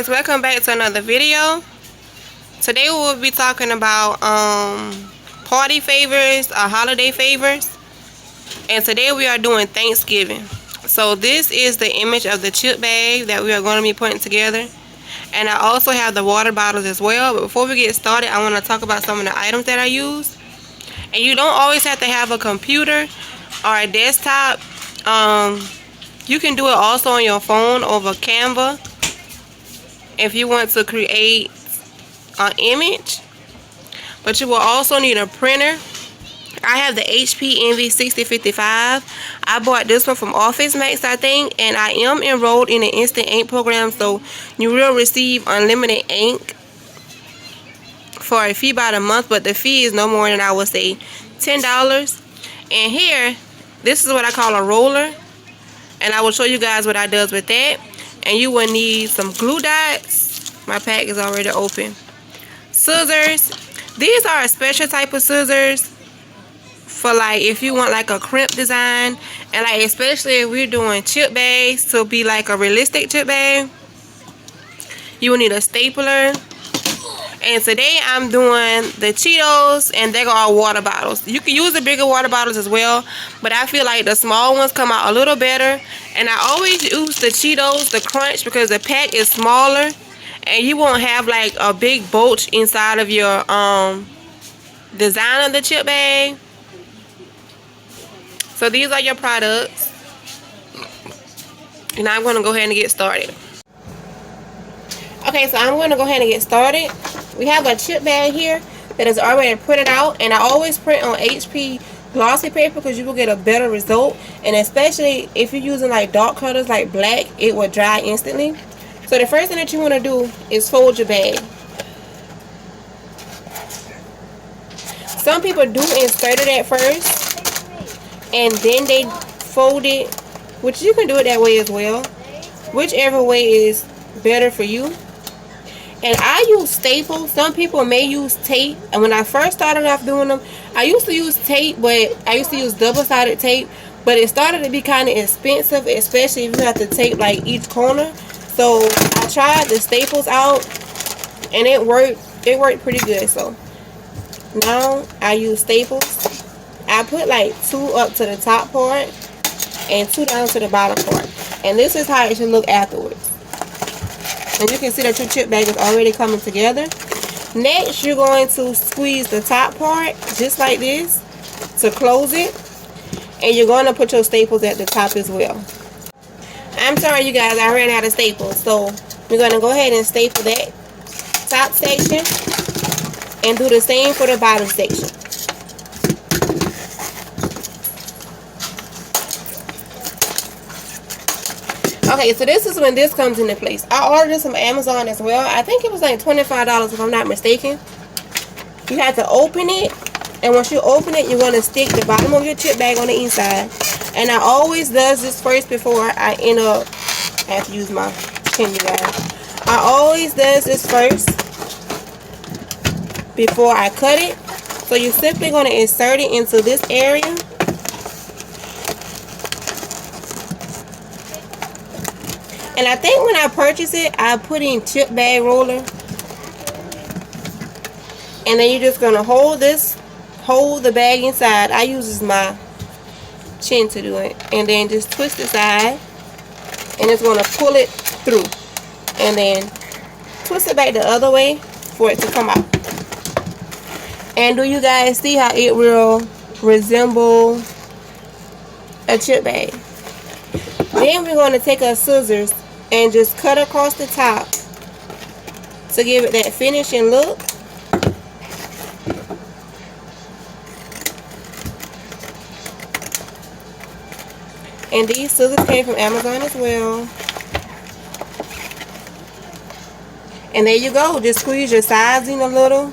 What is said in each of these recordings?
guys, welcome back to another video. Today we will be talking about party favors or holiday favors, and today we are doing Thanksgiving. So this is the image of the chip bag that we are going to be putting together, and I also have the water bottles as well. But before we get started, I want to talk about some of the items that I use. And you don't always have to have a computer or a desktop. You can do it also on your phone over Canva if you want to create an image. But you will also need a printer. I have the HP Envy 6055. I bought this one from Office Max, I think, and I am enrolled in an instant ink program, so you will receive unlimited ink for a fee by the month, but the fee is no more than, I would say, $10. And here, this is what I call a roller, and I will show you guys what I does with that. And you will need some glue dots. My pack is already open. Scissors. These are a special type of scissors for like if you want like a crimp design, and like especially if we're doing chip bags to be like a realistic chip bag, you will need a stapler. And today I'm doing the Cheetos, and they are water bottles. You can use the bigger water bottles as well, but I feel like the small ones come out a little better. And I always use the Cheetos, the Crunch, because the pack is smaller, and you won't have like a big bulge inside of your design of the chip bag. So these are your products, and I'm going to go ahead and get started. Okay, so I'm going to go ahead and get started. We have a chip bag here that is already printed out, and I always print on HP glossy paper because you will get a better result, and especially if you're using like dark colors like black, it will dry instantly. So the first thing that you want to do is fold your bag. Some people do insert it at first and then they fold it, which you can do it that way as well, whichever way is better for you. And I use staples. Some people may use tape. And when I first started off doing them, I used to use tape, but I used to use double-sided tape. But it started to be kind of expensive, especially if you have to tape like each corner. So I tried the staples out, and it worked. It worked pretty good. So now I use staples. I put like 2 up to the top part and 2 down to the bottom part. And this is how it should look afterwards. And you can see that your chip bag is already coming together. Next, you're going to squeeze the top part just like this to close it. And you're going to put your staples at the top as well. I'm sorry, you guys, I ran out of staples. So we're going to go ahead and staple that top section and do the same for the bottom section. Okay, so this is when this comes into place. I ordered this from Amazon as well. I think it was like $25 if I'm not mistaken. You have to open it, and once you open it, you're going to stick the bottom of your chip bag on the inside. And I always does this first before I end up, I have to use my pen, you guys. I always does this first before I cut it. So you're simply going to insert it into this area. And I think when I purchased it, I put in chip bag roller. And then you're just going to hold the bag inside. I use my chin to do it. And then just twist the side. And it's going to pull it through. And then twist it back the other way for it to come out. And do you guys see how it will resemble a chip bag? Then we're going to take our scissors and just cut across the top to give it that finishing look. And these scissors came from Amazon as well. And there you go. Just squeeze your sides in a little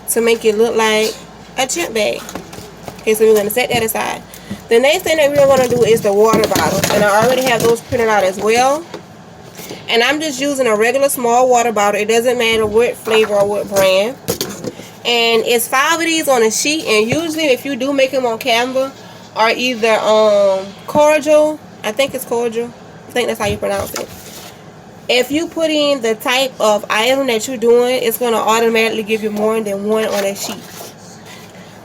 to make it look like a chip bag. Okay, so we're going to set that aside. The next thing that we're going to do is the water bottles. And I already have those printed out as well. And I'm just using a regular small water bottle. It doesn't matter what flavor or what brand. And it's 5 of these on a sheet. And usually if you do make them on Canva or either Cordial, I think it's Cordial. I think that's how you pronounce it. if you put in the type of item that you're doing, it's going to automatically give you more than one on that sheet.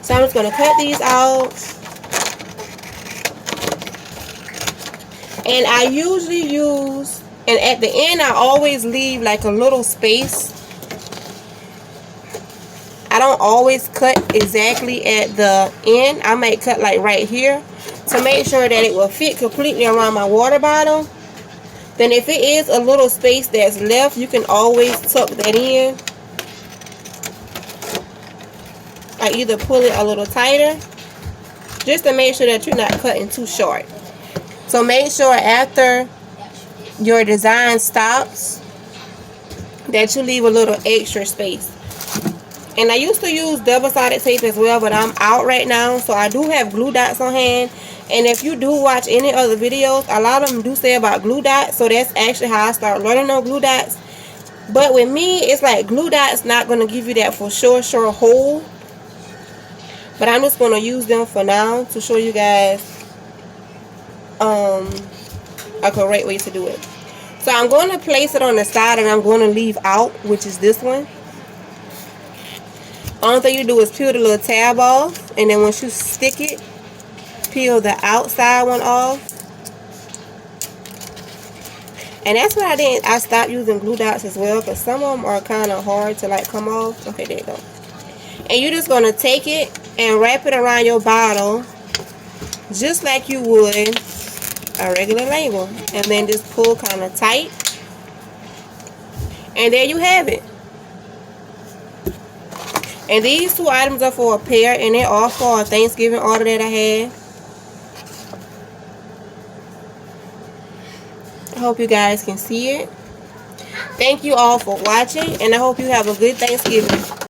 So I'm just going to cut these out. And I usually use, and at the end I always leave like a little space. I don't always cut exactly at the end. I might cut like right here to make sure that it will fit completely around my water bottle. Then if it is a little space that's left, you can always tuck that in. I either pull it a little tighter just to make sure that you're not cutting too short. So make sure after your design stops that you leave a little extra space. And I used to use double-sided tape as well, but I'm out right now, so I do have glue dots on hand. And if you do watch any other videos, a lot of them do say about glue dots, so that's actually how I started learning on glue dots. But with me, it's like glue dots not going to give you that for sure hold. But I'm just going to use them for now to show you guys a correct way to do it. So I'm going to place it on the side and I'm going to leave out, which is this one. Only thing you do is peel the little tab off, and then once you stick it, peel the outside one off. And that's what I stopped using glue dots as well, because some of them are kind of hard to like come off. Okay, there you go. And you're just going to take it and wrap it around your bottle just like you would a regular label, and then just pull kind of tight, and there you have it. And these two items are for a pair, and they're all for a Thanksgiving order that I had. I hope you guys can see it. Thank you all for watching, and I hope you have a good Thanksgiving.